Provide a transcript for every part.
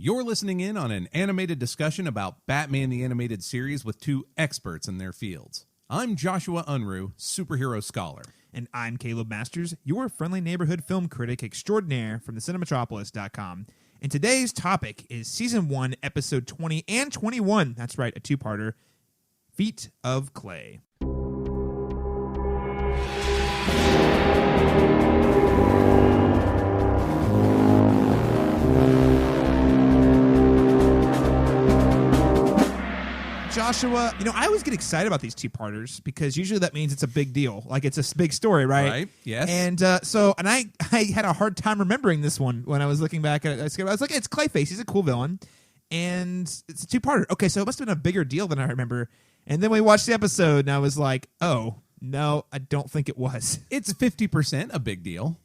You're listening in on an animated discussion about Batman the Animated Series with two experts in their fields. I'm Joshua Unruh, superhero scholar. And I'm Caleb Masters, your friendly neighborhood film critic extraordinaire from thecinematropolis.com. And today's topic is Season 1, Episode 20 and 21. That's right, a two-parter, Feet of Clay. Joshua, I always get excited about these two-parters because usually that means it's a big deal. Like, it's a big story, right? Right, yes. And I had a hard time remembering this one when I was looking back at it. I was like, it's Clayface. He's a cool villain. And it's a two-parter. Okay, so it must have been a bigger deal than I remember. And then we watched the episode, and I was like, oh, no, I don't think it was. It's 50% a big deal.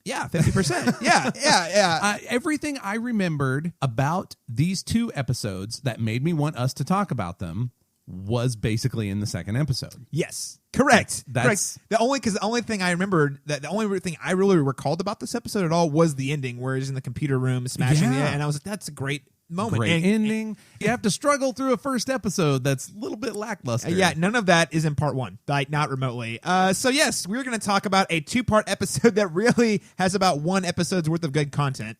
Yeah, 50%. Yeah. Everything I remembered about these two episodes that made me want us to talk about them was basically in the second episode. Yes, correct. That's correct. The only thing I remembered, the only thing I really recalled about this episode at all was the ending, where he's in the computer room smashing it, and I was like, that's a great moment. Great ending. You have to struggle through a first episode that's a little bit lackluster. None of that is in part one, like not remotely. So yes, we're going to talk about a two-part episode that really has about one episode's worth of good content.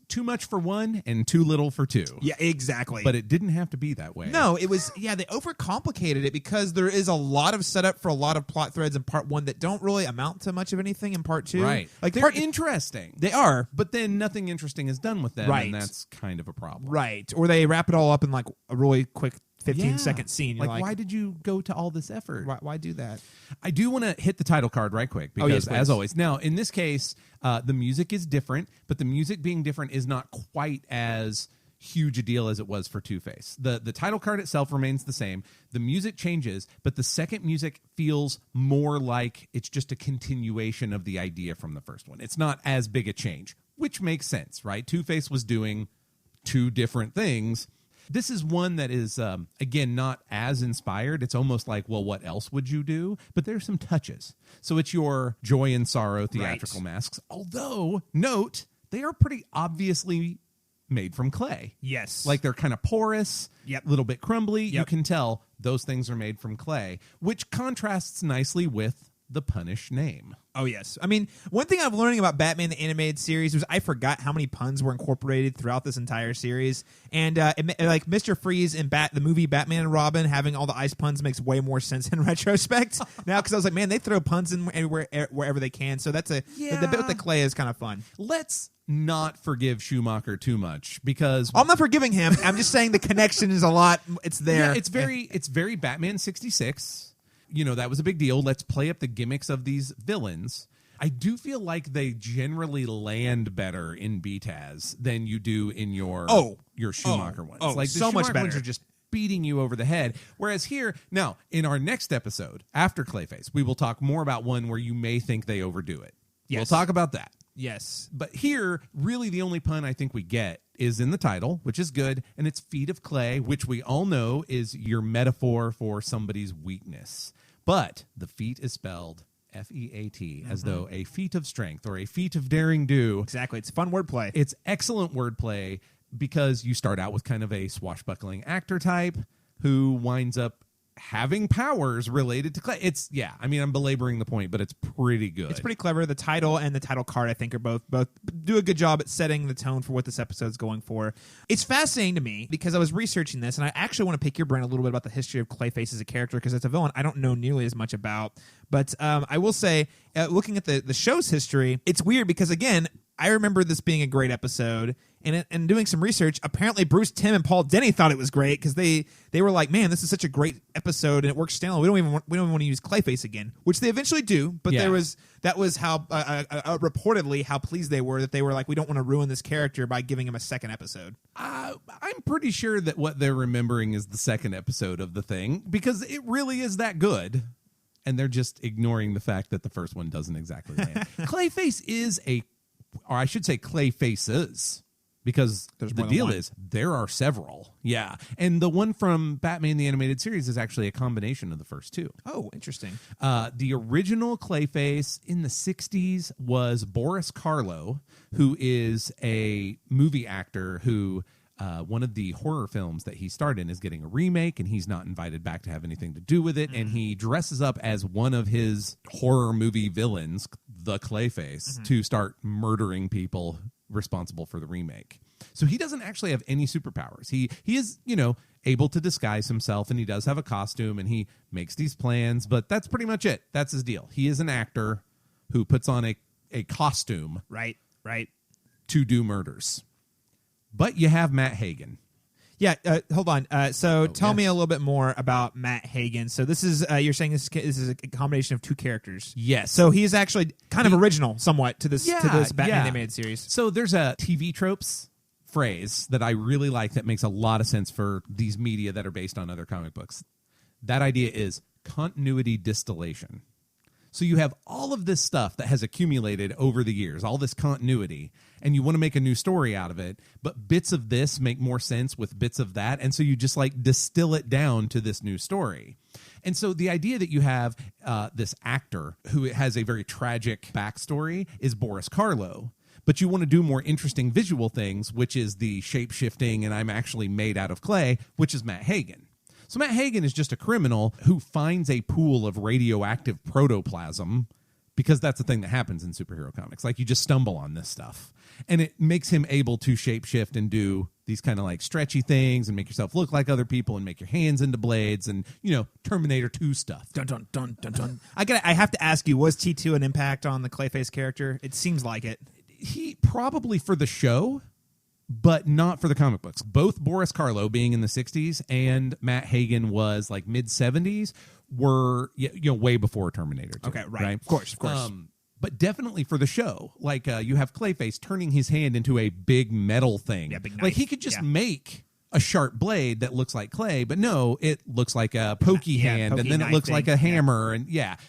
Too much for one and too little for two. Yeah, exactly. But it didn't have to be that way. No, it was, they overcomplicated it because there is a lot of setup for a lot of plot threads in part one that don't really amount to much of anything in part two. Right. Like they're interesting. They are. But then nothing interesting is done with them, right. And that's kind of a problem. Right. Or they wrap it all up in like a really quick 15-second scene. You're like, why did you go to all this effort? Why do that? I do want to hit the title card right quick because, as always, now in this case, the music is different, but the music being different is not quite as huge a deal as it was for Two-Face. The title card itself remains the same. The music changes, but the second music feels more like it's just a continuation of the idea from the first one. It's not as big a change, which makes sense, right? Two-Face was doing two different things. This is one that is, again, not as inspired. It's almost like, well, what else would you do? But there's some touches. So it's your joy and sorrow theatrical masks. Although, note, they are pretty obviously made from clay. Yes. Like they're kind of porous, a little bit crumbly. Yep. You can tell those things are made from clay, which contrasts nicely with the Punish name. Oh, yes. I mean, one thing I'm learning about Batman the Animated Series was I forgot how many puns were incorporated throughout this entire series. And like Mr. Freeze in the movie Batman and Robin, having all the ice puns makes way more sense in retrospect now, because I was like, man, they throw puns in wherever they can. So that's the bit with the clay is kind of fun. Let's not forgive Schumacher too much, because I'm not forgiving him. I'm just saying the connection is a lot. It's there. Yeah, it's very Batman 66. That was a big deal. Let's play up the gimmicks of these villains. I do feel like they generally land better in BTAS than you do in your Schumacher ones. Like the so Schumacher much better. ones are just beating you over the head. Whereas here, now, in our next episode, after Clayface, we will talk more about one where you may think they overdo it. Yes. We'll talk about that. Yes. But here, really the only pun I think we get is in the title, which is good, and it's feet of clay, which we all know is your metaphor for somebody's weakness. But the feat is spelled F-E-A-T, as though a feat of strength or a feat of daring do. Exactly. It's fun wordplay. It's excellent wordplay because you start out with kind of a swashbuckling actor type who winds up having powers related to clay. I'm belaboring the point, but it's pretty good. It's pretty clever. The title and the title card, I think, are both do a good job at setting the tone for what this episode's going for. It's fascinating to me because I was researching this, and I actually want to pick your brain a little bit about the history of Clayface as a character, because it's a villain I don't know nearly as much about. But I will say, looking at the show's history, it's weird because, again, I remember this being a great episode, and doing some research, apparently Bruce Timm and Paul Dini thought it was great because they were like, man, this is such a great episode and it works standalone. We don't even want to use Clayface again, which they eventually do. But that was how reportedly how pleased they were that they were like, we don't want to ruin this character by giving him a second episode. I'm pretty sure that what they're remembering is the second episode of the thing, because it really is that good. And they're just ignoring the fact that the first one doesn't exactly land. Clayface is or I should say Clayfaces, because the deal is there are several. Yeah. And the one from Batman the Animated Series is actually a combination of the first two. Oh, interesting. The original Clayface in the 60s was Boris Karloff, who is a movie actor who one of the horror films that he starred in is getting a remake, and he's not invited back to have anything to do with it. And he dresses up as one of his horror movie villains, the Clayface, to start murdering people responsible for the remake. So he doesn't actually have any superpowers. He is, able to disguise himself, and he does have a costume, and he makes these plans, but that's pretty much it. That's his deal. He is an actor who puts on a costume Right. to do murders. But you have Matt Hagen. Yeah, hold on. Tell me a little bit more about Matt Hagen. So this is, you're saying this is a combination of two characters. Yes. So he's actually kind of original somewhat to this Batman animated series. So there's a TV tropes phrase that I really like that makes a lot of sense for these media that are based on other comic books. That idea is continuity distillation. So you have all of this stuff that has accumulated over the years, all this continuity, and you want to make a new story out of it, but bits of this make more sense with bits of that, and so you just distill it down to this new story. And so the idea that you have this actor who has a very tragic backstory is Boris Karloff, but you want to do more interesting visual things, which is the shape-shifting and I'm actually made out of clay, which is Matt Hagen. So Matt Hagen is just a criminal who finds a pool of radioactive protoplasm, because that's the thing that happens in superhero comics. You just stumble on this stuff. And it makes him able to shapeshift and do these kind of stretchy things and make yourself look like other people and make your hands into blades and, Terminator 2 stuff. Dun, dun, dun, dun, dun. I have to ask you, was T2 an impact on the Clayface character? It seems like it. He probably for the show, but not for the comic books. Both Boris Karloff being in the 60s and Matt Hagen was mid-70s were way before Terminator 2. Okay, right. Of course. But definitely for the show. You have Clayface turning his hand into a big metal thing. Yeah, big knife. He could just make a sharp blade that looks like clay, but no, it looks like a pokey hand, and then it looks like a hammer. And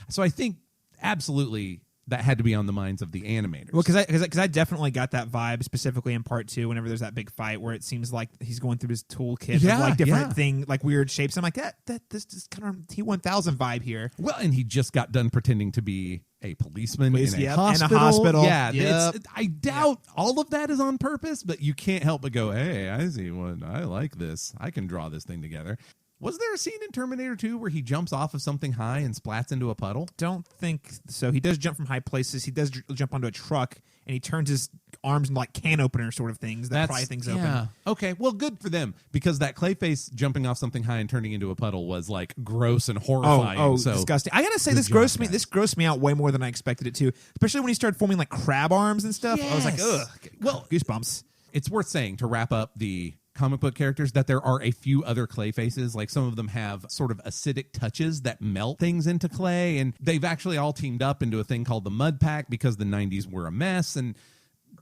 so I think absolutely that had to be on the minds of the animators. Well, because I definitely got that vibe specifically in part 2. Whenever there's that big fight where it seems like he's going through his toolkit of different thing, weird shapes. I'm like this is kind of T-1000 vibe here. Well, and he just got done pretending to be a policeman in a hospital. In a hospital. Yeah, I doubt all of that is on purpose, but you can't help but go, hey, I see one. I like this. I can draw this thing together. Was there a scene in Terminator 2 where he jumps off of something high and splats into a puddle? Don't think so. He does jump from high places. He does jump onto a truck, and he turns his arms into can opener sort of things that pry things open. Okay, well, good for them, because that Clayface jumping off something high and turning into a puddle was gross and horrifying. So disgusting. I gotta say, this grossed me out way more than I expected it to, especially when he started forming crab arms and stuff. Yes. I was like, ugh. Well, goosebumps. It's worth saying, to wrap up the comic book characters, that there are a few other Clayfaces. Some of them have sort of acidic touches that melt things into clay, and they've actually all teamed up into a thing called the Mud Pack because the 90s were a mess. And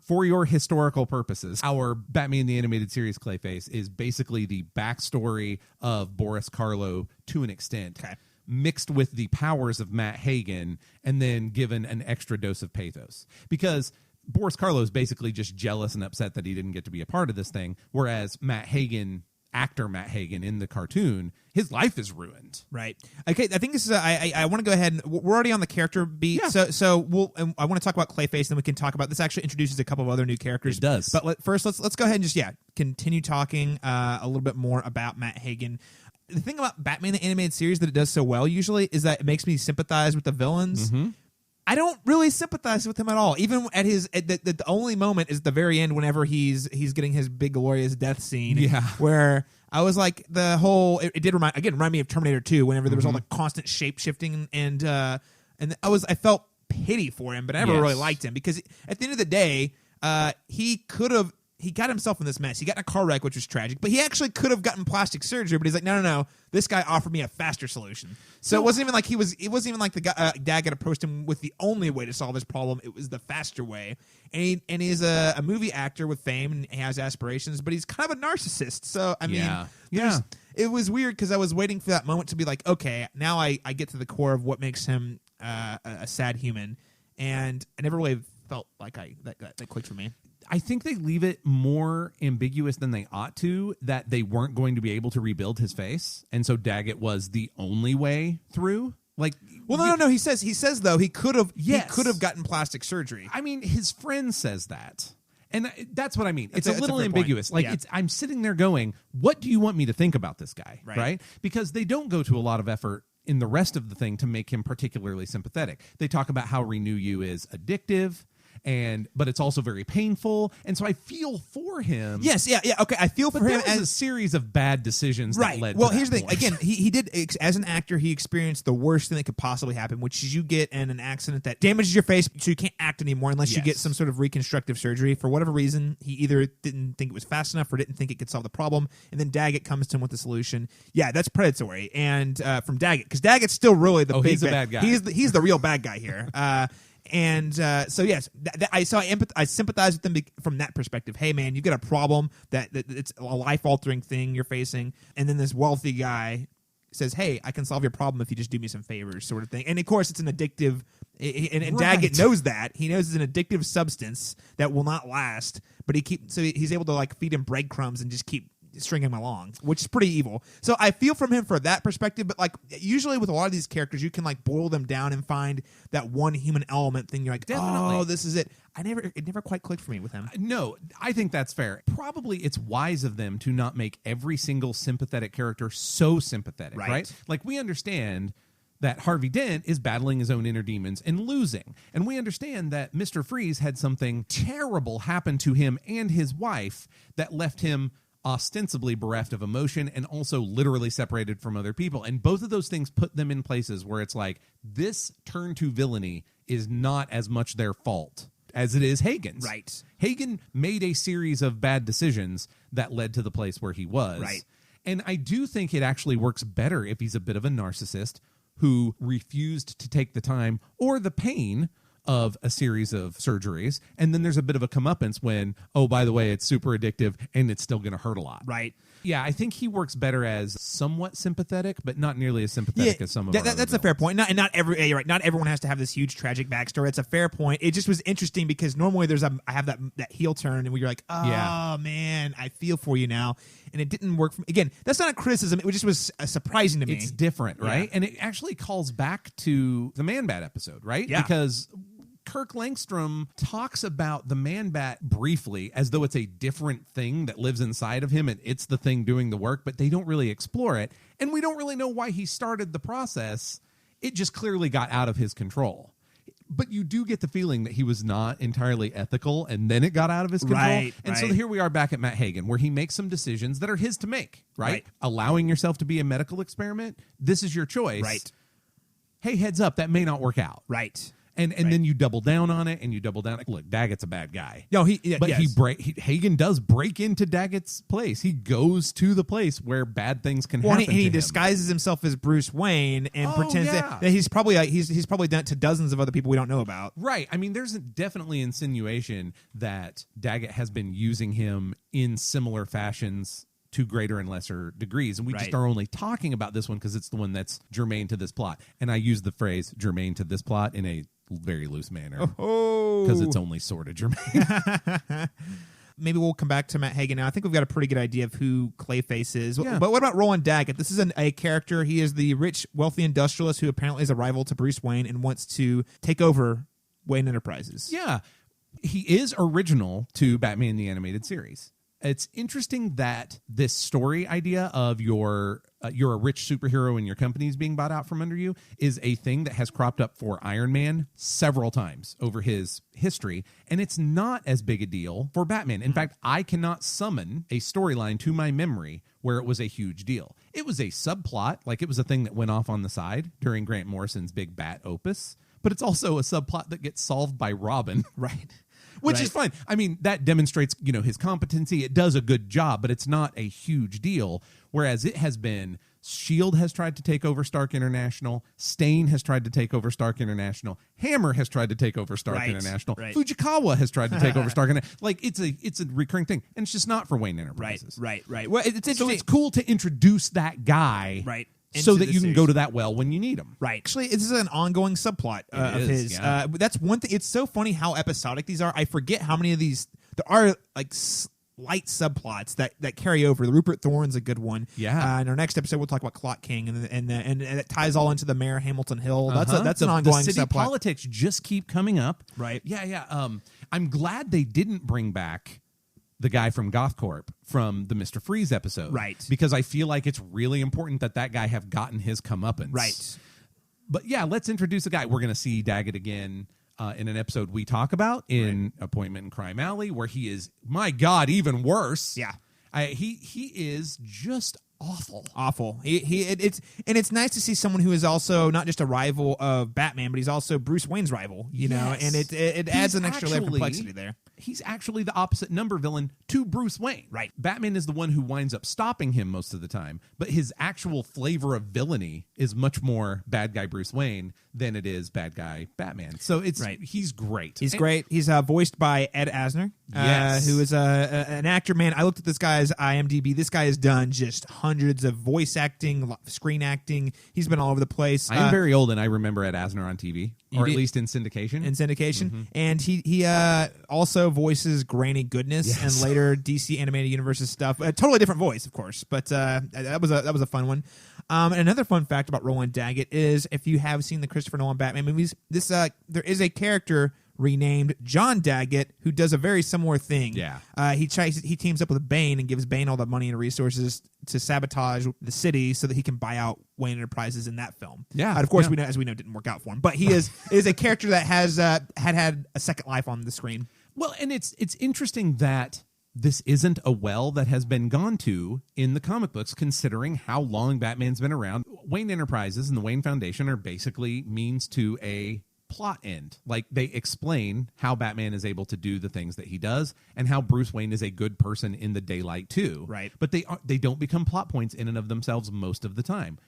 for your historical purposes, our Batman the Animated Series Clayface is basically the backstory of Boris Karloff to an extent. Okay. Mixed with the powers of Matt Hagen, and then given an extra dose of pathos. Because Boris Karloff is basically just jealous and upset that he didn't get to be a part of this thing, whereas actor Matt Hagen in the cartoon, his life is ruined. Right. Okay, I think this is I want to go ahead and we're already on the character beat. Yeah. So I want to talk about Clayface, then we can talk about this. Actually introduces a couple of other new characters. It does. But first let's go ahead and just continue talking a little bit more about Matt Hagen. The thing about Batman the Animated Series that it does so well usually is that it makes me sympathize with the villains. Mm-hmm. I don't really sympathize with him at all. Even at the only moment is the very end, whenever he's getting his big glorious death scene. Yeah. Where I was like, it did remind me of Terminator 2, whenever there was all the constant shape shifting and I felt pity for him, but I never really liked him, because at the end of the day, he got himself in this mess. He got in a car wreck, which was tragic, but he actually could have gotten plastic surgery. But he's like, no. This guy offered me a faster solution. So it wasn't even like it wasn't even like the guy, dad had approached him with the only way to solve his problem. It was the faster way. And he's a movie actor with fame, and he has aspirations, but he's kind of a narcissist. So I mean, it was weird, because I was waiting for that moment to be like, okay, now I get to the core of what makes him a sad human, and I never really felt like that clicked for me. I think they leave it more ambiguous than they ought to, that they weren't going to be able to rebuild his face, and so Daggett was the only way through. No. He says though he could have gotten plastic surgery. I mean, his friend says that, And that's what I mean. It's a little fair ambiguous. point. Like I'm sitting there going, what do you want me to think about this guy? Right? Because they don't go to a lot of effort in the rest of the thing to make him particularly sympathetic. They talk about how Renew You is addictive, but it's also very painful, and so I feel for him. Yes, yeah, okay. I feel for him as a series of bad decisions that led. Well, to here's the point. thing. Again, he did as an actor. He experienced the worst thing that could possibly happen, which is you get in an accident that damages your face, so you can't act anymore unless you get some sort of reconstructive surgery. For whatever reason, he either didn't think it was fast enough or didn't think it could solve the problem. And then Daggett comes to him with the solution. Yeah, that's predatory, and from Daggett, because Daggett's still really the big he's a bad guy. He's the real bad guy here. And so yes, I sympathize with them from that perspective. Hey man, you've got a problem that it's a life altering thing you're facing, and then this wealthy guy says, "Hey, I can solve your problem if you just do me some favors," sort of thing. And of course, it's an addictive, and Daggett knows that. He knows it's an addictive substance that will not last, but he's able to like feed him breadcrumbs and just keep string him along, which is pretty evil. So I feel from him for that perspective, but like usually with a lot of these characters, you can like boil them down and find that one human element thing. You're like, oh, this is it. It never quite clicked for me with him. No, I think that's fair. Probably it's wise of them to not make every single sympathetic character so sympathetic, right? Like we understand that Harvey Dent is battling his own inner demons and losing. And we understand that Mr. Freeze had something terrible happen to him and his wife that left him ostensibly bereft of emotion and also literally separated from other people. And both of those things put them in places where it's like, this turn to villainy is not as much their fault as it is Hagen's. Right. Hagen made a series of bad decisions that led to the place where he was. Right. And I do think it actually works better if he's a bit of a narcissist who refused to take the time or the pain of a series of surgeries, and then there's a bit of a comeuppance when, oh, by the way, it's super addictive and it's still going to hurt a lot. Right. Yeah, I think he works better as somewhat sympathetic, but not nearly as sympathetic as some of that's a fair point. Not everyone has to have this huge tragic backstory. It's a fair point. It just was interesting because normally I have that heel turn, and you're like, oh man, I feel for you now, and it didn't work. Again, that's not a criticism. It just was surprising to me. It's different, right? And it actually calls back to the Man-Bat episode, right? Yeah. Because Kirk Langstrom talks about the Man-Bat briefly as though it's a different thing that lives inside of him and it's the thing doing the work, but they don't really explore it. And we don't really know why he started the process. It just clearly got out of his control. But you do get the feeling that he was not entirely ethical and then it got out of his control. Right, and so here we are back at Matt Hagen, where he makes some decisions that are his to make, right? Allowing yourself to be a medical experiment, this is your choice. Right. Hey, heads up, that may not work out. Right. And then you double down on it, and you double down. Look, Daggett's a bad guy. No, Hagen does break into Daggett's place. He goes to the place where bad things can happen. And he disguises himself as Bruce Wayne and pretends that he's probably he's probably done it to dozens of other people we don't know about. Right. I mean, there's definitely insinuation that Daggett has been using him in similar fashions to greater and lesser degrees. And we just are only talking about this one because it's the one that's germane to this plot. And I use the phrase germane to this plot in a very loose manner because it's only sort of germane. Maybe we'll come back to Matt Hagen now. I think we've got a pretty good idea of who Clayface is. Yeah. But what about Roland Daggett? This is a character. He is the rich, wealthy industrialist who apparently is a rival to Bruce Wayne and wants to take over Wayne Enterprises. Yeah. He is original to Batman the Animated Series. It's interesting that this story idea of you're a rich superhero and your company's being bought out from under you is a thing that has cropped up for Iron Man several times over his history, and it's not as big a deal for Batman. In fact, I cannot summon a storyline to my memory where it was a huge deal. It was a subplot, like it was a thing that went off on the side during Grant Morrison's big Bat opus, but it's also a subplot that gets solved by Robin. Right. Which is fine. I mean, that demonstrates, his competency. It does a good job, but it's not a huge deal. Whereas it has been, S.H.I.E.L.D. has tried to take over Stark International. Stain has tried to take over Stark International. Hammer has tried to take over Stark International. Right. Fujikawa has tried to take over Stark International. Like, it's a recurring thing. And it's just not for Wayne Enterprises. Right. Well, it's interesting. So it's cool to introduce that guy. Right. So that you can go to that well when you need him. Right. Actually, this is an ongoing subplot of his. Yeah. That's one thing. It's so funny how episodic these are. I forget how many of these there are. Like light subplots that carry over. The Rupert Thorne's a good one. Yeah. In our next episode, we'll talk about Clock King, and it ties all into the Mayor Hamilton Hill. That's an ongoing the city subplot. Politics just keep coming up. Right. Yeah. I'm glad they didn't bring back the guy from GothCorp from the Mr. Freeze episode. Right. Because I feel like it's really important that guy have gotten his comeuppance. Right. But yeah, let's introduce a guy. We're going to see Daggett again in an episode we talk about in Appointment in Crime Alley, where he is, my God, even worse. Yeah. He is just awful. It's nice to see someone who is also not just a rival of Batman, but he's also Bruce Wayne's rival. You know, and it adds an extra layer of complexity there. He's actually the opposite number villain to Bruce Wayne. Right. Batman is the one who winds up stopping him most of the time, but his actual flavor of villainy is much more bad guy Bruce Wayne than it is bad guy Batman. So he's great. He's great. He's voiced by Ed Asner, who is an actor. Man, I looked at this guy's IMDb. This guy has done just hundreds of voice acting, screen acting. He's been all over the place. I am very old, and I remember Ed Asner on TV, or at least in syndication. And he also voices Granny Goodness and later DC Animated Universe's stuff. A totally different voice, of course, but that was a fun one. And another fun fact about Roland Daggett is, if you have seen the Christopher Nolan Batman movies, there is a character renamed John Daggett who does a very similar thing. Yeah. He teams up with Bane and gives Bane all the money and resources to sabotage the city so that he can buy out Wayne Enterprises in that film. Yeah. Of course, we know it didn't work out for him, but he is a character that has had a second life on the screen. Well, and it's interesting that this isn't a well that has been gone to in the comic books, considering how long Batman's been around. Wayne Enterprises and the Wayne Foundation are basically means to a plot end. Like, they explain how Batman is able to do the things that he does and how Bruce Wayne is a good person in the daylight too. Right. But they don't become plot points in and of themselves most of the time.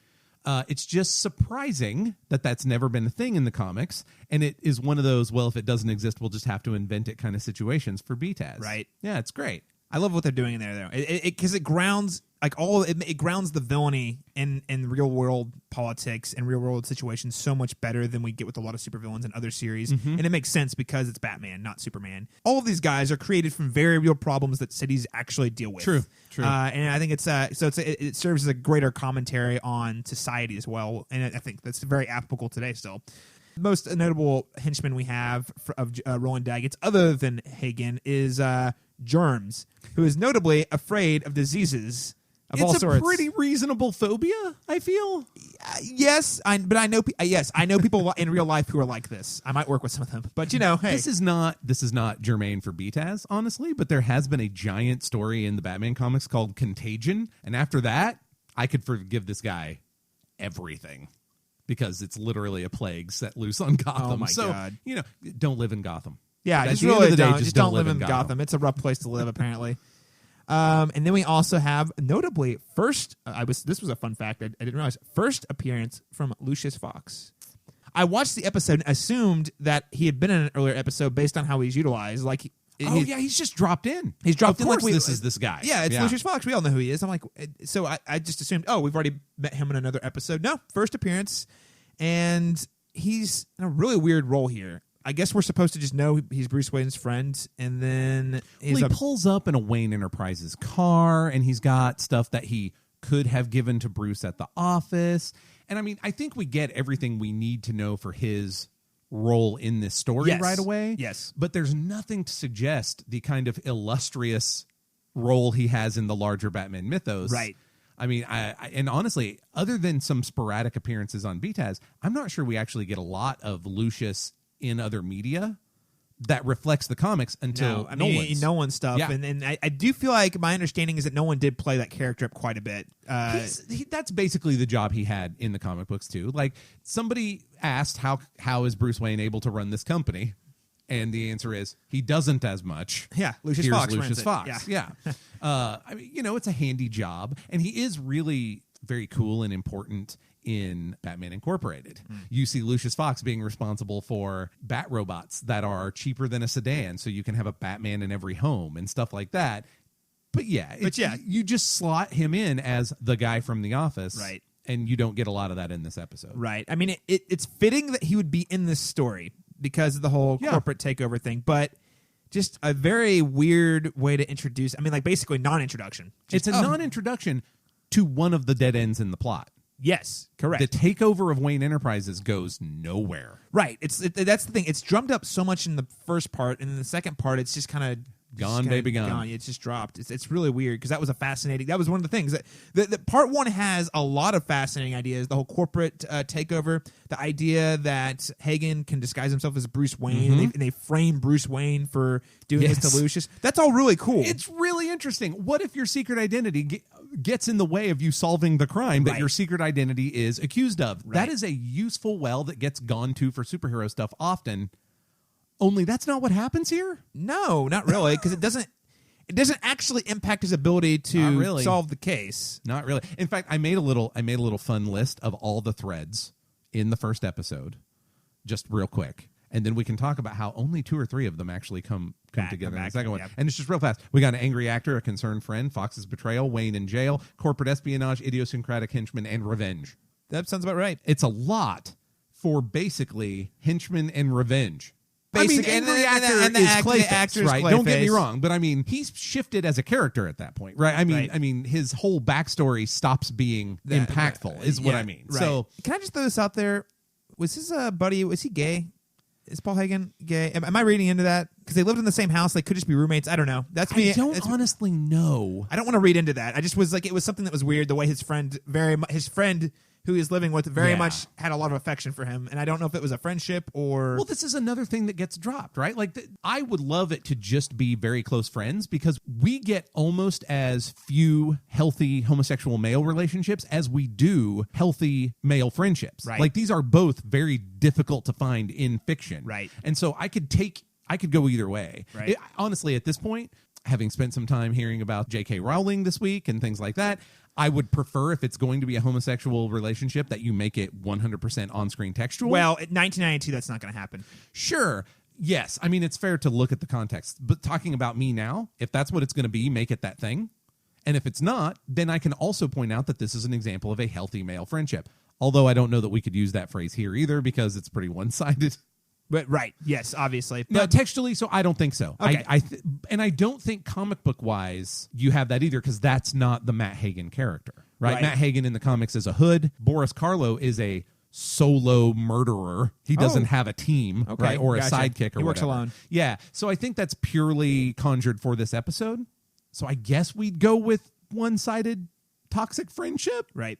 It's just surprising that that's never been a thing in the comics, and it is one of those, well, if it doesn't exist, we'll just have to invent it kind of situations for BTAS. Right. Yeah, it's great. I love what they're doing in there, though, because it grounds it grounds the villainy in real world politics and real world situations so much better than we get with a lot of supervillains in other series, and it makes sense because it's Batman, not Superman. All of these guys are created from very real problems that cities actually deal with. True. And I think it serves as a greater commentary on society as well, and I think that's very applicable today still. The most notable henchman we have of Roland Daggett's, other than Hagen, is Germs, who is notably afraid of diseases of all sorts. It's a pretty reasonable phobia, I feel. Yes, I know people in real life who are like this. I might work with some of them, but hey, this is not germane for BTAS, honestly. But there has been a giant story in the Batman comics called Contagion, and after that, I could forgive this guy everything. Because it's literally a plague set loose on Gotham. Oh my God. Don't live in Gotham. Yeah, just really don't live in Gotham. It's a rough place to live, apparently. And then we also have, notably, this was a fun fact I didn't realize, first appearance from Lucius Fox. I watched the episode and assumed that he had been in an earlier episode based on how he's utilized. He's just dropped in. He's dropped in. Of course, this is this guy. Yeah, it's Lucius Fox. We all know who he is. I'm like, so I just assumed, we've already met him in another episode. No, first appearance, and he's in a really weird role here. I guess we're supposed to just know he's Bruce Wayne's friend, and then he pulls up in a Wayne Enterprises car, and he's got stuff that he could have given to Bruce at the office. And I mean, I think we get everything we need to know for his role in this story right away. Yes. But there's nothing to suggest the kind of illustrious role he has in the larger Batman mythos. Right. I mean, and honestly, other than some sporadic appearances on BTAS, I'm not sure we actually get a lot of Lucius in other media that reflects the comics until Nolan's stuff. Yeah. And I do feel like my understanding is that Nolan did play that character up quite a bit. That's basically the job he had in the comic books too. Like, somebody asked how is Bruce Wayne able to run this company, and the answer is he doesn't as much. Yeah, Lucius Fox. Yeah. I mean, it's a handy job, and he is really very cool and important in Batman Incorporated. You see Lucius Fox being responsible for bat robots that are cheaper than a sedan, so you can have a Batman in every home and stuff like that. But you just slot him in as the guy from The Office, right? And you don't get a lot of that in this episode, right? I mean, it's fitting that he would be in this story because of the whole corporate takeover thing, but Just a very weird way to introduce. I mean, like basically non-introduction. It's a non-introduction to one of the dead ends in the plot. Yes, correct. The takeover of Wayne Enterprises goes nowhere. Right. That's the thing. It's drummed up so much in the first part, and in the second part, it's just kind of gone, baby, gone. It's just dropped. It's really weird because that was one of the things that part one has a lot of fascinating ideas. The whole corporate takeover, the idea that Hagen can disguise himself as Bruce Wayne, and they frame Bruce Wayne for doing this to Lucius. That's all really cool. It's really interesting. What if your secret identity gets in the way of you solving the crime that your secret identity is accused of? Right. That is a useful well that gets gone to for superhero stuff often. Only that's not what happens here? No, not really, because it doesn't actually impact his ability to solve the case. Not really. In fact, I made a little fun list of all the threads in the first episode, just real quick. And then we can talk about how only 2 or 3 of them actually come together in the second one. Yep. And it's just real fast. We got an angry actor, a concerned friend, Fox's betrayal, Wayne in jail, corporate espionage, idiosyncratic henchman, and revenge. That sounds about right. It's a lot for basically henchmen and revenge. Basic, angry actor is Clayface, right? Don't get me wrong, but I mean, he's shifted as a character at that point, right? I mean, his whole backstory stops being impactful, is what I mean. Right. So, can I just throw this out there? Was his buddy? Was he gay? Is Paul Hagen gay? Am I reading into that? Because they lived in the same house, they could just be roommates. I don't know. That's me. I don't honestly know. I don't want to read into that. I just was like, it was something that was weird. The way his friend who he's living with very much had a lot of affection for him, and I don't know if it was a friendship or... Well, this is another thing that gets dropped, right? Like, I would love it to just be very close friends, because we get almost as few healthy homosexual male relationships as we do healthy male friendships. Right. Like, these are both very difficult to find in fiction. Right. And so I could go either way. Right. Honestly, at this point, having spent some time hearing about J.K. Rowling this week and things like that, I would prefer, if it's going to be a homosexual relationship, that you make it 100% on-screen textual. Well, in 1992, that's not going to happen. Sure. Yes. I mean, it's fair to look at the context. But talking about me now, if that's what it's going to be, make it that thing. And if it's not, then I can also point out that this is an example of a healthy male friendship. Although I don't know that we could use that phrase here either, because it's pretty one-sided. But right, yes, obviously. No, textually, so I don't think so. Okay. And I don't think comic book wise you have that either, because that's not the Matt Hagen character, right? Matt Hagen in the comics is a hood. Boris Karloff is a solo murderer. He doesn't have a team, right, or a sidekick, or he works whatever. alone. Yeah, so I think that's purely conjured for this episode. So I guess we'd go with one-sided toxic friendship, right?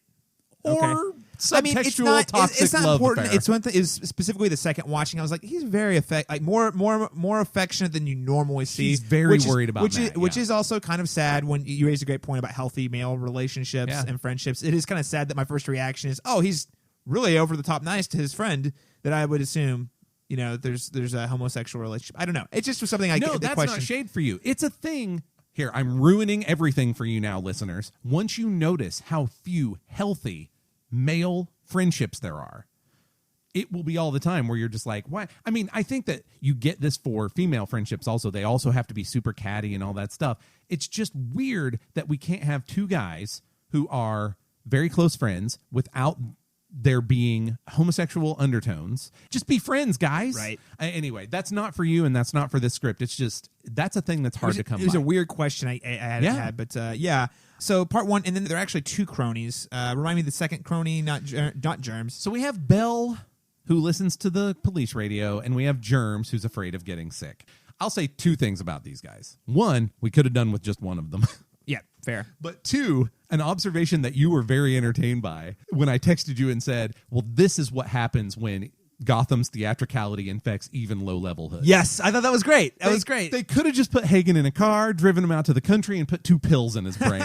Or subtextual toxic it's not love important. affair. It's one thing. Is specifically the second watching. I was like, he's very more affectionate than you normally see. He's very worried about Matt, which is also kind of sad. When you raised a great point about healthy male relationships and friendships, it is kind of sad that my first reaction is, oh, he's really over the top nice to his friend. That I would assume, there's a homosexual relationship. I don't know. It just was something I no, that's question. not shade for you. It's a thing. Here, I'm ruining everything for you now, listeners. Once you notice how few healthy male friendships there are, it will be all the time where you're just like, why? I mean, I think that you get this for female friendships also. They also have to be super catty and all that stuff. It's just weird that we can't have two guys who are very close friends without there being homosexual undertones. Just be friends, guys. Right. Anyway, that's not for you, and that's not for this script. It's just, that's a thing that's hard to come by. It was a weird question I had, but yeah. So part one, and then there are actually 2 cronies. Remind me of the second crony, not Germs. So we have Belle, who listens to the police radio, and we have Germs, who's afraid of getting sick. I'll say 2 things about these guys. 1, we could have done with just one of them. Yeah, fair. But 2, an observation that you were very entertained by when I texted you and said, well, this is what happens when Gotham's theatricality infects even low-level hoods. Yes, I thought that was great. That was great. They could have just put Hagen in a car, driven him out to the country, and put 2 pills in his brain.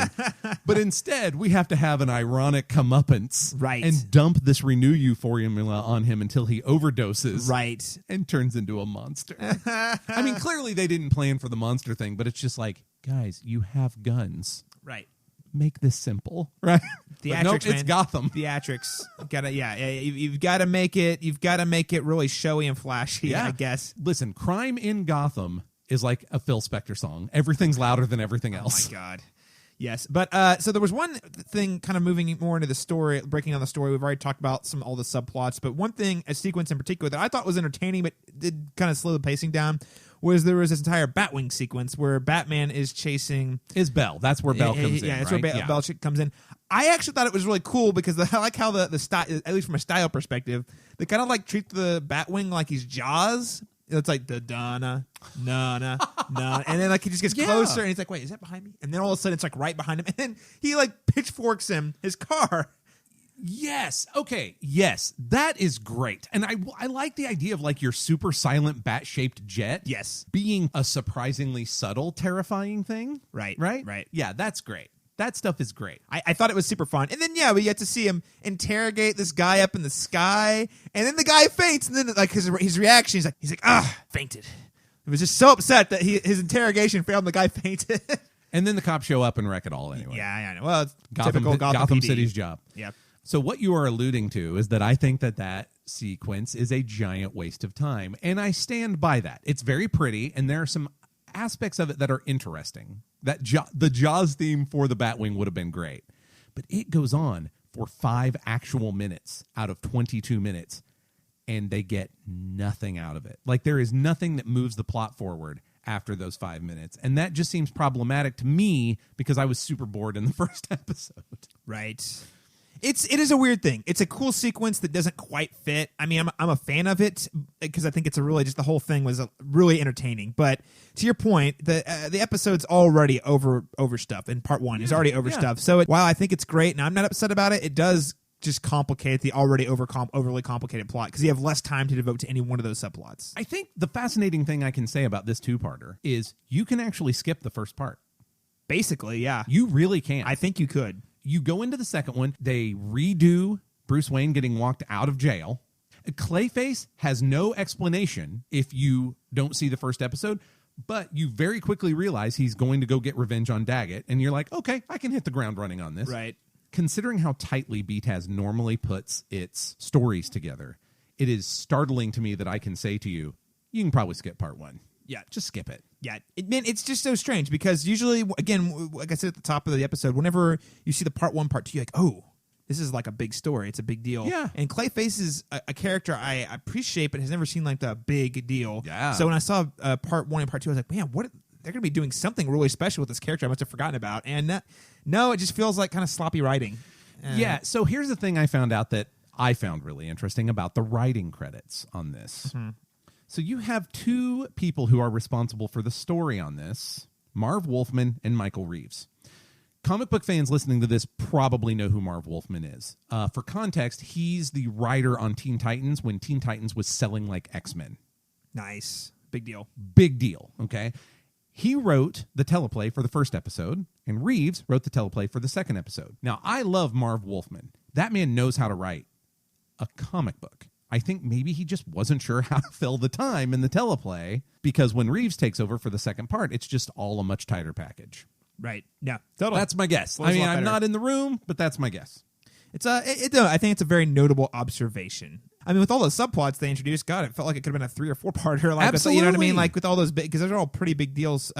But instead, we have to have an ironic comeuppance, right, and dump this renew you formula on him until he overdoses, right, and turns into a monster. I mean, clearly they didn't plan for the monster thing, but it's just like, guys, you have guns, right? Make this simple, right? Theatrics, nope, it's Gotham. Theatrics, you've got to make it. You've got to make it really showy and flashy. I guess. Listen, crime in Gotham is like a Phil Spector song. Everything's louder than everything else. Oh my god. Yes, but so there was one thing kind of moving more into the story, breaking down the story. We've already talked about all the subplots, but one thing, a sequence in particular that I thought was entertaining but did kind of slow the pacing down, was there was this entire Batwing sequence where Batman is chasing... Is Bell. That's where Bell comes in, that's right? where Bell comes in. I actually thought it was really cool because I like how the style, at least from a style perspective, they kind of like treat the Batwing like he's Jaws. It's like the na na, and then like he just gets closer, and he's like, "Wait, is that behind me?" And then all of a sudden, it's like right behind him, and then he like pitchforks his car. Yes. Okay. Yes, that is great, and I like the idea of like your super silent bat-shaped jet. Yes, being a surprisingly subtle, terrifying thing. Right. Yeah, that's great. That stuff is great. I thought it was super fun. And then, we get to see him interrogate this guy up in the sky. And then the guy faints. And then, like, his reaction, he's like, fainted. He was just so upset that his interrogation failed and the guy fainted. And then the cops show up and wreck it all anyway. Yeah, I know. Well, it's typical Gotham PD. City's job. Yeah. So what you are alluding to is that I think that sequence is a giant waste of time. And I stand by that. It's very pretty, and there are some aspects of it that are interesting. That the Jaws theme for the Batwing would have been great, but it goes on for 5 actual minutes out of 22 minutes, and they get nothing out of it. Like, there is nothing that moves the plot forward after those 5 minutes, and that just seems problematic to me because I was super bored in the first episode. Right. It is a weird thing. It's a cool sequence that doesn't quite fit. I mean, I'm a fan of it because I think it's just the whole thing was really entertaining. But to your point, the episode's already overstuffed, and part 1 is already overstuffed. So while I think it's great, and I'm not upset about it, it does just complicate the already overly complicated plot because you have less time to devote to any one of those subplots. I think the fascinating thing I can say about this 2-parter is you can actually skip the first part. Basically, yeah. You really can. I think you could. You go into the second one, they redo Bruce Wayne getting walked out of jail. Clayface has no explanation if you don't see the first episode, but you very quickly realize he's going to go get revenge on Daggett, and you're like, okay, I can hit the ground running on this. Right. Considering how tightly BTAS normally puts its stories together, it is startling to me that I can say to you, you can probably skip part 1. Yeah. Just skip it. Yeah, it's just so strange because usually, again, like I said at the top of the episode, whenever you see the part 1, part 2, you're like, oh, this is like a big story. It's a big deal. Yeah. And Clayface is a character I appreciate, but has never seen like the big deal. Yeah. So when I saw part 1 and part 2, I was like, man, they're going to be doing something really special with this character I must have forgotten about. And no, it just feels like kind of sloppy writing. Yeah. So here's the thing I found out that I found really interesting about the writing credits on this. Mm-hmm. So you have 2 people who are responsible for the story on this, Marv Wolfman and Michael Reeves. Comic book fans listening to this probably know who Marv Wolfman is. For context, he's the writer on Teen Titans when Teen Titans was selling like X-Men. Nice. Big deal. Big deal, okay? He wrote the teleplay for the first episode, and Reeves wrote the teleplay for the second episode. Now, I love Marv Wolfman. That man knows how to write a comic book. I think maybe he just wasn't sure how to fill the time in the teleplay because when Reeves takes over for the second part, it's just all a much tighter package. Right. Yeah. Totally. That's my guess. I mean, I'm not in the room, but that's my guess. I think it's a very notable observation. I mean, with all those subplots they introduced, God, it felt like it could have been a 3 or 4-parter. Like, absolutely. You know what I mean? Like with all those big, because those are all pretty big deals,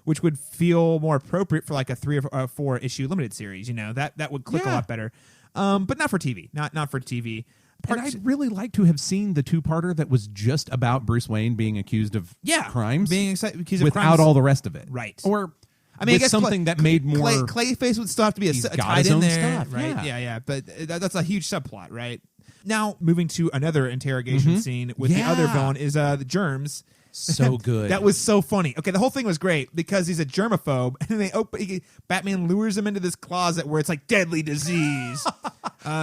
which would feel more appropriate for like a 3 or 4 issue limited series. You know, that would click a lot better. But not for TV. Not for TV. And I'd really like to have seen the 2-parter that was just about Bruce Wayne being accused of crimes, without all the rest of it, right? Or I mean, I guess something that made more Clayface would still have to be tied in there, stuff, right? Yeah. But that's a huge subplot, right? Now moving to another interrogation scene with the other villain is the Germs. So good. That was so funny. Okay, the whole thing was great because he's a germaphobe, and Batman lures him into this closet where it's like deadly disease,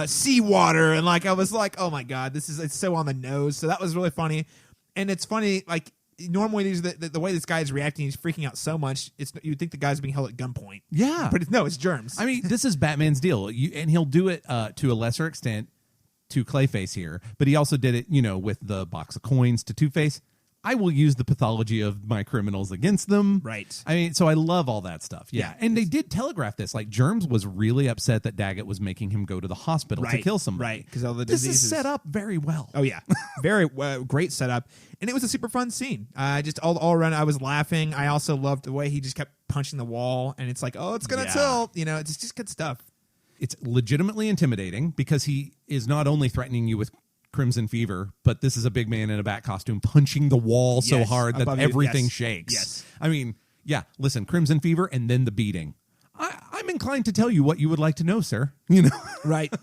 seawater, and like I was like, oh my god, it's so on the nose. So that was really funny, and it's funny like. Normally, the way this guy is reacting, he's freaking out so much. You'd think the guy's being held at gunpoint. Yeah, but it's germs. I mean, this is Batman's deal, and he'll do it to a lesser extent to Clayface here. But he also did it, with the box of coins to Two-Face. I will use the pathology of my criminals against them. Right. I mean, so I love all that stuff. Yeah. And they did telegraph this. Like, Germs was really upset that Daggett was making him go to the hospital to kill somebody. Right. Because all the this diseases. is set up very well. Oh, yeah. Very great setup. And it was a super fun scene. Just all around, I was laughing. I also loved the way he just kept punching the wall. And it's like, oh, it's going to tilt. You know, it's just good stuff. It's legitimately intimidating because he is not only threatening you with Crimson Fever, but this is a big man in a bat costume punching the wall so hard that everything shakes. Yes. I mean, yeah, listen, Crimson Fever and then the beating. I'm inclined to tell you what you would like to know, sir. You know? Right.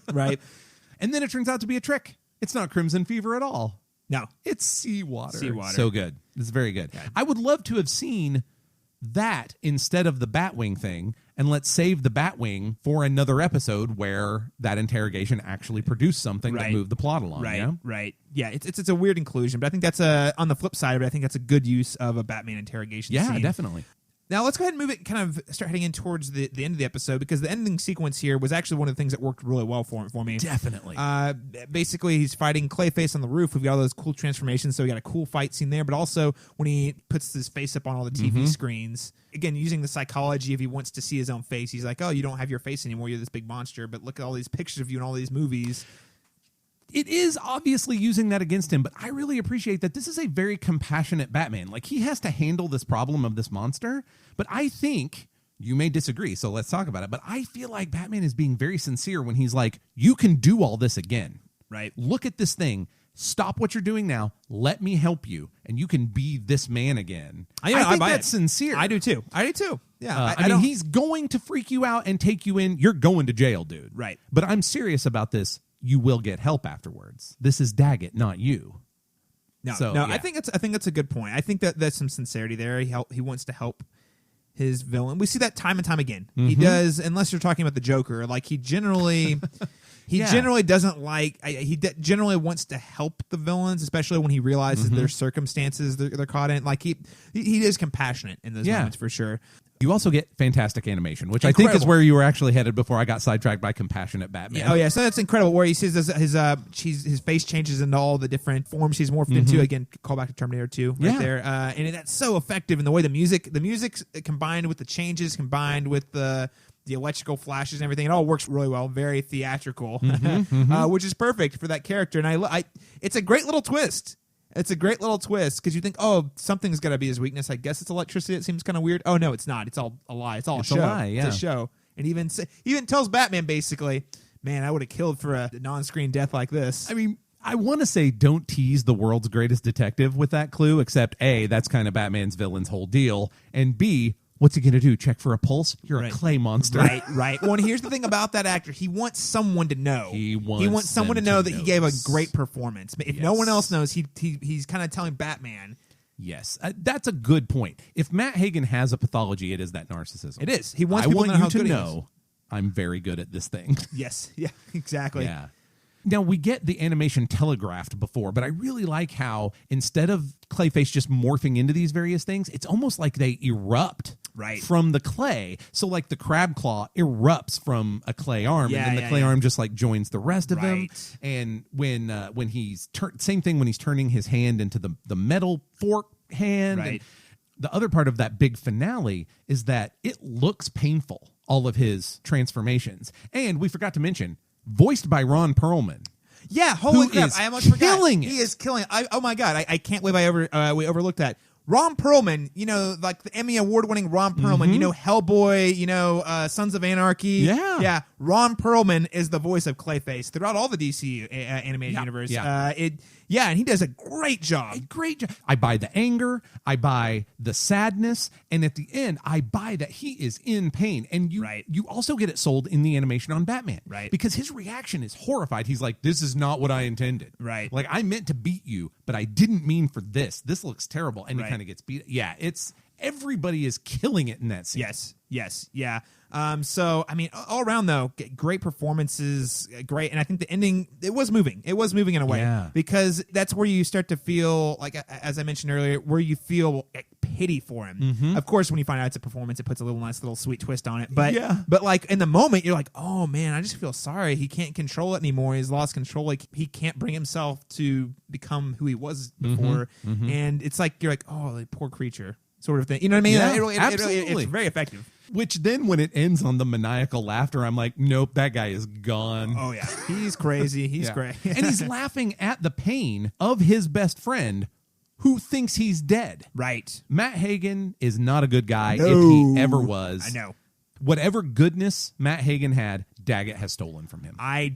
And then it turns out to be a trick. It's not Crimson Fever at all. No. It's seawater. Seawater. So good. It's very good. Yeah. I would love to have seen that instead of the Batwing thing, and let's save the Batwing for another episode where that interrogation actually produced something that moved the plot along. Right. Yeah, it's a weird inclusion, but I think that's on the flip side of it, I think that's a good use of a Batman interrogation scene. Yeah, definitely. Now let's go ahead and move it, kind of start heading in towards the end of the episode, because the ending sequence here was actually one of the things that worked really well for me. Definitely. Basically, he's fighting Clayface on the roof. We've got all those cool transformations, so we got a cool fight scene there, but also when he puts his face up on all the TV screens, again, using the psychology, if he wants to see his own face, he's like, oh, you don't have your face anymore, you're this big monster, but look at all these pictures of you in all these movies. It is obviously using that against him, but I really appreciate that this is a very compassionate Batman. Like, he has to handle this problem of this monster, but I think, you may disagree, so let's talk about it, but I feel like Batman is being very sincere when he's like, you can do all this again. Right. Look at this thing. Stop what you're doing now. Let me help you, and you can be this man again. I think that's sincere. I do too. Yeah. I mean, he's going to freak you out and take you in. You're going to jail, dude. Right. But I'm serious about this. You will get help afterwards. This is Daggett, not you. No. I think that's a good point. I think that there's some sincerity there. He wants to help his villain. We see that time and time again. He does, unless you're talking about the Joker. Like, he generally generally doesn't like. Generally wants to help the villains, especially when he realizes their circumstances they're caught in. Like, he is compassionate in those moments for sure. You also get fantastic animation, which I think is where you were actually headed before I got sidetracked by compassionate Batman. Yeah, so that's incredible. Where he sees his face changes into all the different forms he's morphed into. Again, call back to Terminator 2 right there. And that's so effective in the way the music combined with the changes, combined with the electrical flashes and everything, it all works really well. Very theatrical, which is perfect for that character. And it's a great little twist. It's a great little twist because you think, oh, something's got to be his weakness. I guess it's electricity. It seems kind of weird. Oh, no, it's not. It's all a lie. It's a show. It's a show. And even tells Batman, basically, man, I would have killed for a non-screen death like this. I mean, I want to say don't tease the world's greatest detective with that clue, except A, that's kind of Batman's villain's whole deal, and B, what's he going to do? Check for a pulse? You're a clay monster. Right. Well, and here's the thing about that actor. He wants someone to know. He wants someone to know that he gave a great performance. If no one else knows, he's kind of telling Batman. Yes, that's a good point. If Matt Hagen has a pathology, it is that narcissism. It is. He wants people to know I'm very good at this thing. Yes. Yeah, exactly. Yeah. Now, we get the animation telegraphed before, but I really like how instead of Clayface just morphing into these various things, it's almost like they erupt from the clay. So, like, the crab claw erupts from a clay arm, and then the clay arm just, like, joins the rest of him. And when he's same thing when he's turning his hand into the metal fork hand. And the other part of that big finale is that it looks painful, all of his transformations. And we forgot to mention, voiced by Ron Perlman. Yeah, holy crap! I almost forgot. He is killing it. Oh my god! I can't believe we overlooked that. Ron Perlman, like the Emmy award-winning Ron Perlman, Hellboy, Sons of Anarchy. Yeah. Ron Perlman is the voice of Clayface throughout all the DC animated universe. And he does a great job. I buy the anger, I buy the sadness, and at the end, I buy that he is in pain. And you also get it sold in the animation on Batman, because his reaction is horrified. He's like, "This is not what I intended. Like, I meant to beat you, but I didn't mean for this. This looks terrible." And he kind of gets beat. Yeah, everybody is killing it in that scene. Yes. So, I mean, all around, though, great performances, great. And I think the ending, it was moving. It was moving in a way. Because that's where you start to feel, like, as I mentioned earlier, where you feel pity for him. Of course, when you find out it's a performance, it puts a nice little sweet twist on it. But like in the moment, you're like, oh man, I just feel sorry. He can't control it anymore. He's lost control. Like he can't bring himself to become who he was before. And it's like you're like, oh, like, poor creature, sort of thing. You know what I mean? Yeah, Absolutely. It's very effective. Which then, when it ends on the maniacal laughter, I'm like, nope, that guy is gone. Oh yeah, he's crazy. He's great, and he's laughing at the pain of his best friend, who thinks he's dead. Right. Matt Hagen is not a good guy if he ever was. I know. Whatever goodness Matt Hagen had, Daggett has stolen from him. I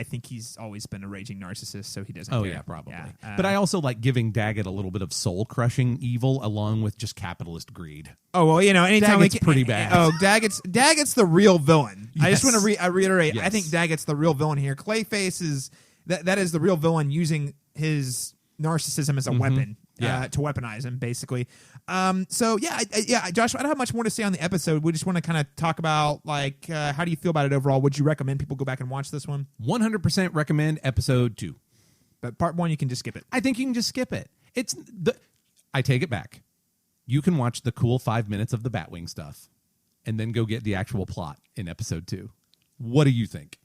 think he's always been a raging narcissist, so he doesn't care. Yeah, probably. Yeah. But I also like giving Daggett a little bit of soul-crushing evil along with just capitalist greed. Oh, well, anytime Daggett's pretty bad. Oh, Daggett's the real villain. Yes. I just want to reiterate, Yes. I think Daggett's the real villain here. Clayface is that is the real villain using his narcissism as a weapon. To weaponize him, basically. So Joshua, I don't have much more to say on the episode. We just want to kind of talk about like how do you feel about it overall? Would you recommend people go back and watch this one? 100% recommend episode 2. But part 1, you can just skip it. I think you can just skip it. I take it back. You can watch the cool 5 minutes of the Batwing stuff, and then go get the actual plot in episode 2. What do you think?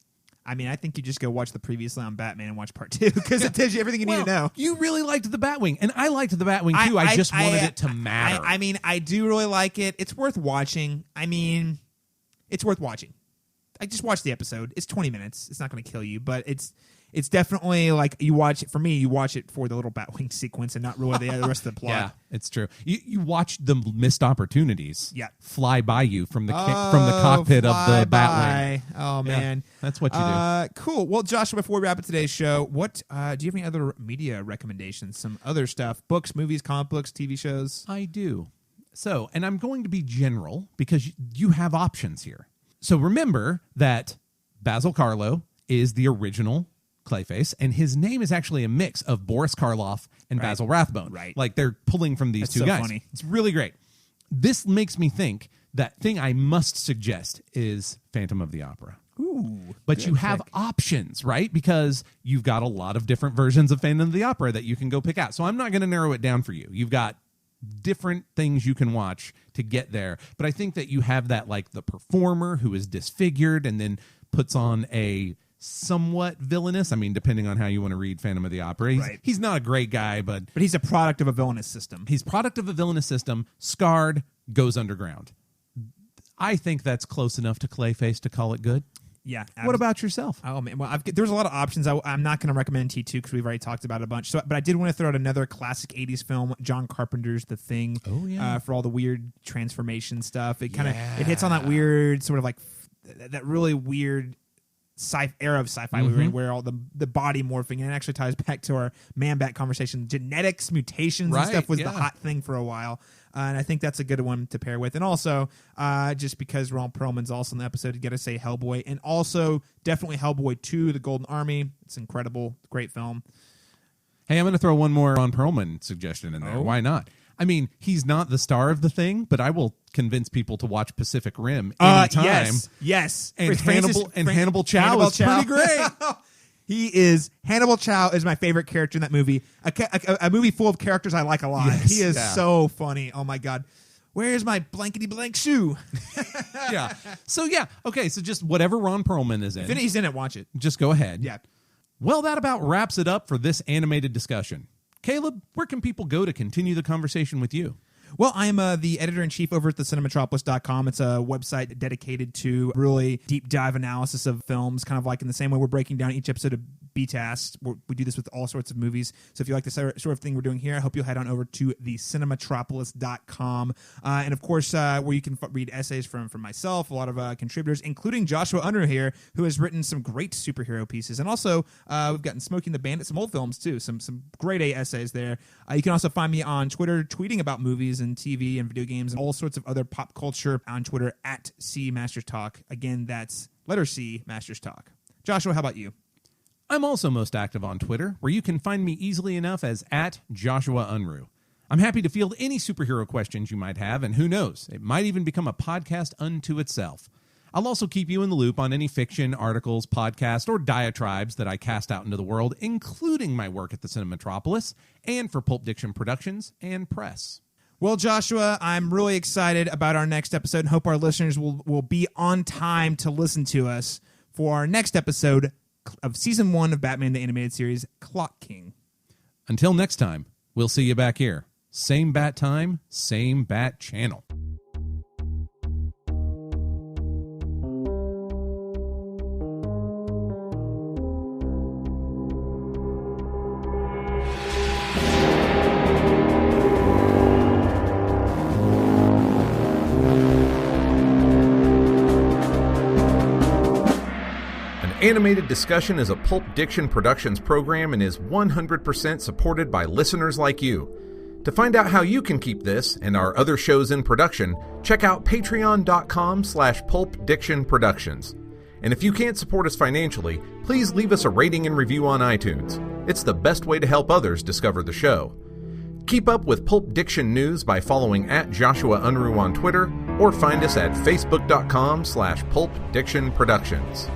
I mean, I think you just go watch the Previously on Batman and watch part 2 because it tells you everything you need to know. You really liked the Batwing, and I liked the Batwing too. I just wanted it to matter. I mean, I do really like it. It's worth watching. I mean, it's worth watching. I just watched the episode. It's 20 minutes. It's not going to kill you, but it's definitely like you watch it. For me, you watch it for the little Batwing sequence and not really the rest of the plot. Yeah, it's true. You watch the missed opportunities fly by you from the cockpit of the Batwing. Oh, man. That's what you do. Cool. Well, Joshua, before we wrap up today's show, what do you have any other media recommendations? Some other stuff? Books, movies, comic books, TV shows? I do. So, and I'm going to be general because you have options here. So remember that Basil Karloff is the original Clayface, and his name is actually a mix of Boris Karloff and Basil Rathbone. Right. Like they're pulling from these two guys. Funny. It's really great. This makes me think that thing I must suggest is Phantom of the Opera. Ooh. But you have options, right? Because you've got a lot of different versions of Phantom of the Opera that you can go pick out. So I'm not going to narrow it down for you. You've got different things you can watch to get there. But I think that you have that, like the performer who is disfigured and then puts on a somewhat villainous, I mean, depending on how you want to read Phantom of the Opera. He's not a great guy, but he's a product of a villainous system. He's product of a villainous system, scarred, goes underground. I think that's close enough to Clayface to call it good. Yeah. What about yourself? Oh man, well, there's a lot of options. I'm not going to recommend T2 because we've already talked about it a bunch. So, but I did want to throw out another classic '80s film, John Carpenter's The Thing. Oh yeah. For all the weird transformation stuff, it kind of it hits on that weird sort of like that really weird era of sci-fi we were in, where all the body morphing, and it actually ties back to our Man-Bat conversation. Genetics, mutations, and stuff was the hot thing for a while. And I think that's a good one to pair with. And also, just because Ron Perlman's also in the episode, you got to say Hellboy. And also, definitely Hellboy 2, The Golden Army. It's incredible. Great film. Hey, I'm going to throw one more Ron Perlman suggestion in there. Oh. Why not? I mean, he's not the star of The Thing, but I will convince people to watch Pacific Rim anytime. Yes. And Hannibal Chow is pretty great. Hannibal Chow is my favorite character in that movie. A movie full of characters I like a lot. Yes, he is so funny. Oh my God. Where's my blankety blank shoe? Yeah. So okay. So just whatever Ron Perlman is in. If he's in it, watch it. Just go ahead. Yeah. Well, that about wraps it up for this animated discussion. Caleb, where can people go to continue the conversation with you? Well, I'm the editor-in-chief over at thecinematropolis.com. It's a website dedicated to really deep dive analysis of films, kind of like in the same way we're breaking down each episode of B-Tast. We do this with all sorts of movies. So if you like the sort of thing we're doing here, I hope you'll head on over to thecinematropolis.com. And of course, where you can read essays from myself, a lot of contributors, including Joshua Unruh here, who has written some great superhero pieces. And also, we've gotten Smoking the Bandit, some old films too, some great A essays there. You can also find me on Twitter tweeting about movies and TV and video games and all sorts of other pop culture on Twitter at C Masters Talk. Again, that's letter C Masters Talk. Joshua, how about you? I'm also most active on Twitter, where you can find me easily enough as at Joshua Unruh. I'm happy to field any superhero questions you might have, and who knows, it might even become a podcast unto itself. I'll also keep you in the loop on any fiction, articles, podcasts, or diatribes that I cast out into the world, including my work at the Cinematropolis and for Pulp Diction Productions and Press. Well, Joshua, I'm really excited about our next episode and hope our listeners will be on time to listen to us for our next episode of Season 1 of Batman the Animated Series, Clock King. Until next time, we'll see you back here. Same bat time, same bat channel. Animated Discussion is a Pulp Diction Productions program and is 100% supported by listeners like you. To find out how you can keep this and our other shows in production, check out patreon.com/pulpdictionproductions. And if you can't support us financially, please leave us a rating and review on iTunes. It's the best way to help others discover the show. Keep up with Pulp Diction news by following @Joshua Unruh on Twitter, or find us at facebook.com/pulpdictionproductions.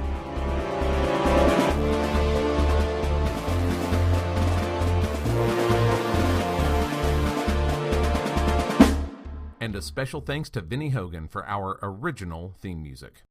And a special thanks to Vinnie Hogan for our original theme music.